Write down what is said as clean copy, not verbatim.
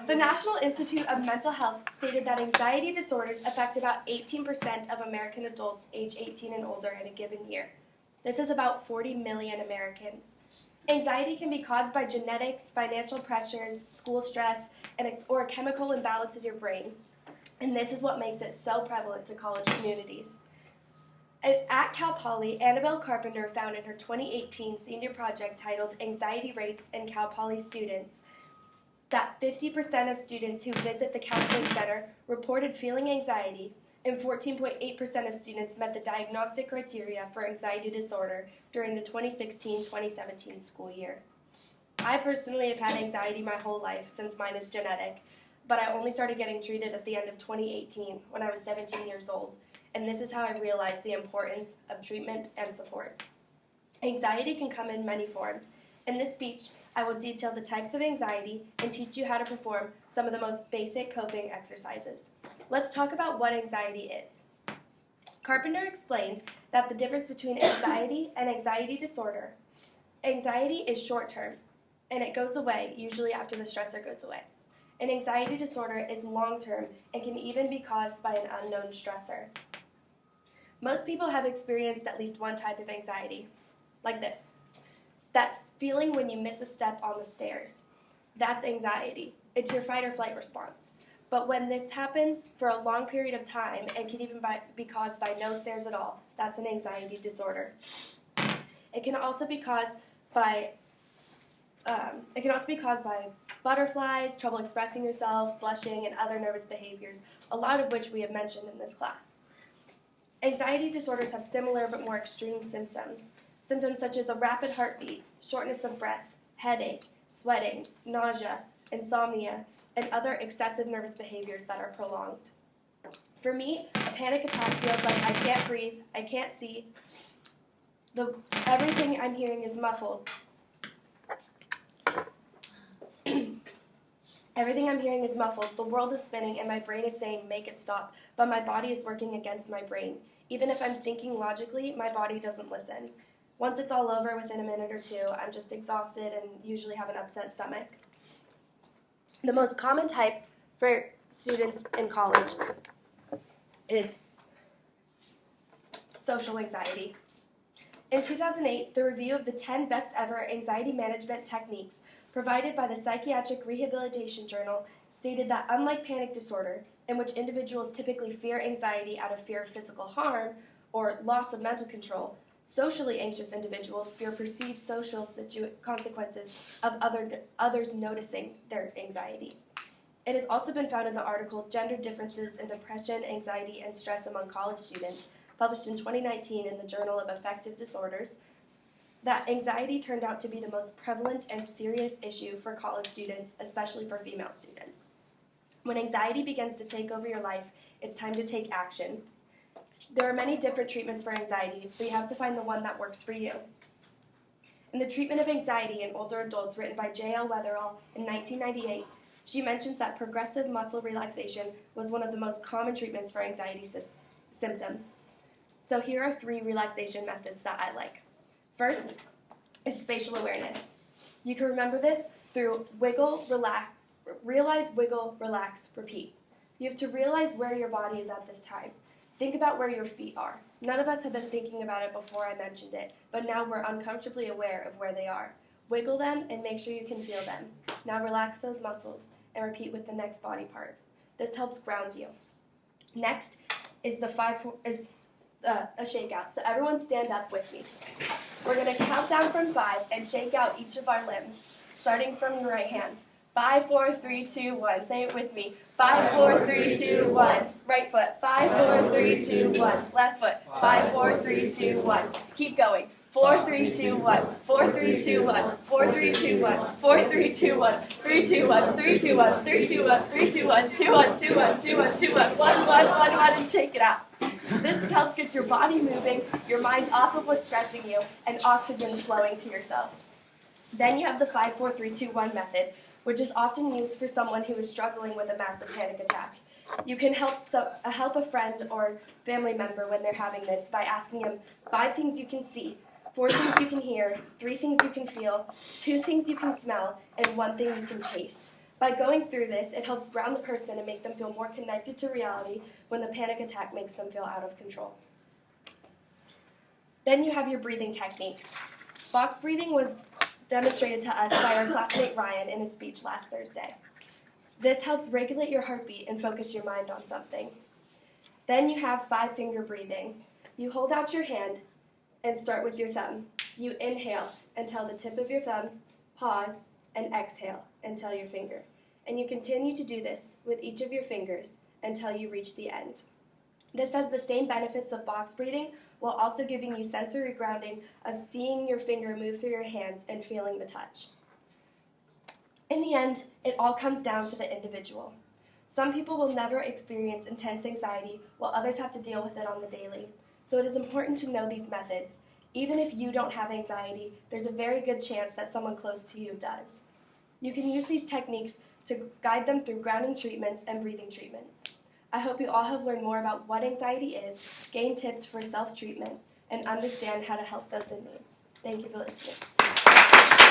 The National Institute of Mental Health stated that anxiety disorders affect about 18% of American adults age 18 and older in a given year. This is about 40 million Americans. Anxiety can be caused by genetics, financial pressures, school stress, or a chemical imbalance in your brain. And this is what makes it so prevalent to college communities. At Cal Poly, Annabelle Carpenter found in her 2018 senior project titled Anxiety Rates in Cal Poly Students that 50% of students who visit the counseling center reported feeling anxiety, and 14.8% of students met the diagnostic criteria for anxiety disorder during the 2016-2017 school year. I personally have had anxiety my whole life since mine is genetic, but I only started getting treated at the end of 2018 when I was 17 years old. And this is how I realized the importance of treatment and support. Anxiety can come in many forms. In this speech, I will detail the types of anxiety and teach you how to perform some of the most basic coping exercises. Let's talk about what anxiety is. Carpenter explained that the difference between anxiety and anxiety disorder. Anxiety is short-term, and it goes away, usually after the stressor goes away. An anxiety disorder is long-term and can even be caused by an unknown stressor. Most people have experienced at least one type of anxiety, like this. That's feeling when you miss a step on the stairs. That's anxiety. It's your fight or flight response. But when this happens for a long period of time and can even be caused by no stairs at all, that's an anxiety disorder. It can also be caused by butterflies, trouble expressing yourself, blushing, and other nervous behaviors, a lot of which we have mentioned in this class. Anxiety disorders have similar but more extreme symptoms. Symptoms such as a rapid heartbeat, shortness of breath, headache, sweating, nausea, insomnia, and other excessive nervous behaviors that are prolonged. For me, a panic attack feels like I can't breathe, I can't see, everything I'm hearing is muffled. Everything I'm hearing is muffled, the world is spinning, and my brain is saying, make it stop, but my body is working against my brain. Even if I'm thinking logically, my body doesn't listen. Once it's all over, within a minute or two, I'm just exhausted and usually have an upset stomach. The most common type for students in college is social anxiety. In 2008, the review of the 10 best ever anxiety management techniques provided by the Psychiatric Rehabilitation Journal stated that unlike panic disorder, in which individuals typically fear anxiety out of fear of physical harm or loss of mental control, socially anxious individuals fear perceived social consequences of others noticing their anxiety. It has also been found in the article Gender Differences in Depression, Anxiety, and Stress Among College Students, published in 2019 in the Journal of Affective Disorders, that anxiety turned out to be the most prevalent and serious issue for college students, especially for female students. When anxiety begins to take over your life, it's time to take action. There are many different treatments for anxiety, but you have to find the one that works for you. In the Treatment of Anxiety in Older Adults, written by J.L. Weatherall in 1998, she mentions that progressive muscle relaxation was one of the most common treatments for anxiety symptoms. So here are 3 relaxation methods that I like. First is spatial awareness. You can remember this through realize, wiggle, relax, repeat. You have to realize where your body is at this time. Think about where your feet are. None of us have been thinking about it before I mentioned it, but now we're uncomfortably aware of where they are. Wiggle them and make sure you can feel them. Now relax those muscles and repeat with the next body part. This helps ground you. Next is a shakeout. So everyone stand up with me. We're going to count down from 5 and shake out each of our limbs, starting from the right hand. 5, 4, 3, 2, 1. Say it with me. 5, 4, 3, 2, 1. Right foot. 5, 4, 3, 2, 1. Left foot. 5, 4, 3, 2, 1. Keep going. 4, 3, 2, 1. 4, 3, 2, 1. 4, 3, 2, 1. 4, 3, 2, 1. 3, 2, 1. 3, 2, 1. 3, 2, 1. 3, 2, 1. 2, 1. 2, 1. 2, 1. 2, 1. 1, 1, 1, 1, and shake it out. This helps get your body moving, your mind off of what's stressing you, and oxygen flowing to yourself. Then you have the 5, 4, 3, 2, 1 method, which is often used for someone who is struggling with a massive panic attack. You can help a friend or family member when they're having this by asking them 5 things you can see, 4 things you can hear, 3 things you can feel, 2 things you can smell, and 1 thing you can taste. By going through this, it helps ground the person and make them feel more connected to reality when the panic attack makes them feel out of control. Then you have your breathing techniques. Box breathing was demonstrated to us by our classmate Ryan in his speech last Thursday. This helps regulate your heartbeat and focus your mind on something. Then you have 5-finger breathing. You hold out your hand and start with your thumb. You inhale until the tip of your thumb, pause, and exhale until your finger. And you continue to do this with each of your fingers until you reach the end. This has the same benefits of box breathing while also giving you sensory grounding of seeing your finger move through your hands and feeling the touch. In the end, it all comes down to the individual. Some people will never experience intense anxiety while others have to deal with it on the daily. So it is important to know these methods. Even if you don't have anxiety, there's a very good chance that someone close to you does. You can use these techniques to guide them through grounding treatments and breathing treatments. I hope you all have learned more about what anxiety is, gained tips for self-treatment, and understand how to help those in need. Thank you for listening.